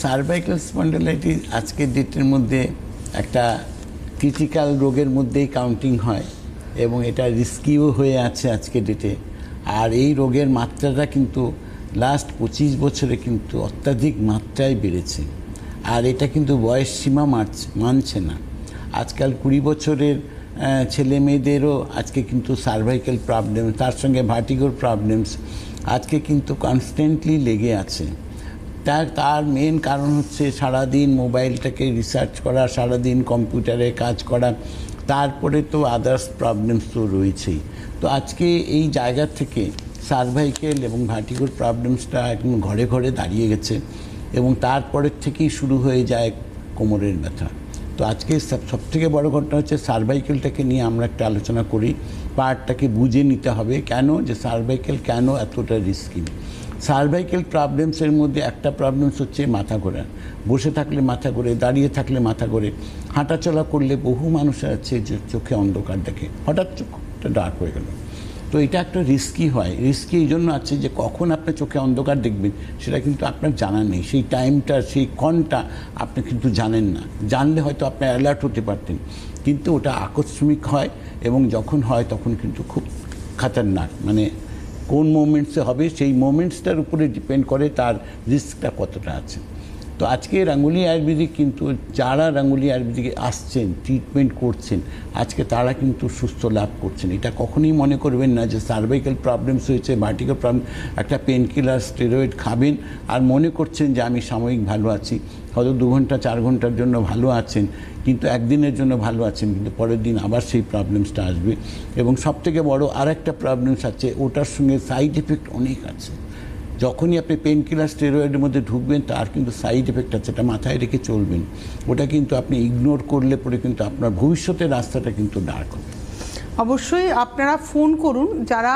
Cervical spondylitis আজকের ডেটের মধ্যে একটা ক্রিটিক্যাল রোগের মধ্যেই কাউন্টিং হয় এবং এটা রিস্কিও হয়ে আছে আজকের ডেটে। আর এই রোগের মাত্রাটা কিন্তু লাস্ট 25 বছরে কিন্তু অত্যাধিক মাত্রায় বেড়েছে। আর এটা কিন্তু বয়স সীমা মানছে না। আজকাল 20 বছরের ছেলে মেয়েদেরও আজকে কিন্তু সার্ভাইকাল প্রবলেম, তার সঙ্গে ভার্টিগোর প্রবলেমস আজকে কিন্তু কনস্ট্যান্টলি লেগে আছে। তার মেন কারণ হচ্ছে সারাদিন মোবাইলটাকে রিসার্চ করা, সারাদিন কম্পিউটারে কাজ করা, তারপরে তো আদার্স প্রবলেমস তো রয়েছেই। তো আজকে এই জায়গা থেকে সার্ভাইকেল এবং ভার্টিগোর প্রবলেমসটা একদম ঘরে ঘরে দাঁড়িয়ে গেছে এবং তারপরের থেকেই শুরু হয়ে যায় কোমরের ব্যথা। তো আজকে সবথেকে বড় ঘটনা হচ্ছে সার্ভাইকেলটাকে নিয়ে আমরা একটা আলোচনা করি, পার্টটাকে বুঝে নিতে হবে কেন যে সার্ভাইকেল কেন এতটা রিস্কি। সার্ভাইকেল প্রবলেমসের মধ্যে একটা প্রবলেমস হচ্ছে মাথা ঘোরা। বসে থাকলে মাথা ঘোরে, দাঁড়িয়ে থাকলে মাথা ঘোরে, হাঁটাচলা করলে বহু মানুষ আছে যে চোখে অন্ধকার দেখে, হঠাৎ চোখটা ডার্ক হয়ে গেল। তো এটা একটা রিস্কি হয়। রিস্কি এই জন্য আছে যে কখন আপনার চোখে অন্ধকার দেখবেন সেটা কিন্তু আপনার জানা নেই, সেই টাইমটা সেই ক্ষণটা আপনি কিন্তু জানেন না। জানলে হয়তো আপনি অ্যালার্ট হতে পারতেন, কিন্তু ওটা আকস্মিক হয় এবং যখন হয় তখন কিন্তু খুব খাতারনাক। মানে কোন মোমেন্টসে হবে সেই মোমেন্টসটার উপরে ডিপেন্ড করে তার রিস্কটা কতটা আছে। তো আজকে রাঙ্গুলি আয়ুর্বেদিক কিন্তু যারা রাঙ্গুলি আয়ুর্বেদিকে আসছেন, ট্রিটমেন্ট করছেন, আজকে তারা কিন্তু সুস্থ লাভ করছেন। এটা কখনোই মনে করবেন না যে সার্ভাইকাল প্রবলেমস হয়েছে, ভার্টিকাল প্রবলেম, একটা পেন কিলার স্টেরয়েড খাবেন আর মনে করছেন যে আমি সাময়িক ভালো আছি, হয়তো 2 ঘন্টা 4 ঘন্টার জন্য ভালো আছেন, কিন্তু একদিনের জন্য ভালো আছেন, কিন্তু পরের দিন আবার সেই প্রবলেমসটা আসবে। এবং সবথেকে বড় আর একটা প্রবলেমস আছে, ওটার সঙ্গে সাইড এফেক্ট অনেক আছে। যখনই আপনি পেন কিলার স্টেরয়েডের মধ্যে ঢুকবেন তার কিন্তু সাইড এফেক্ট আছে, এটা মাথায় রেখে চলবেন। ওটা কিন্তু আপনি ইগনোর করলে পরে কিন্তু আপনার ভবিষ্যতের রাস্তাটা কিন্তু ডার্ক হবে। অবশ্যই আপনারা ফোন করুন যারা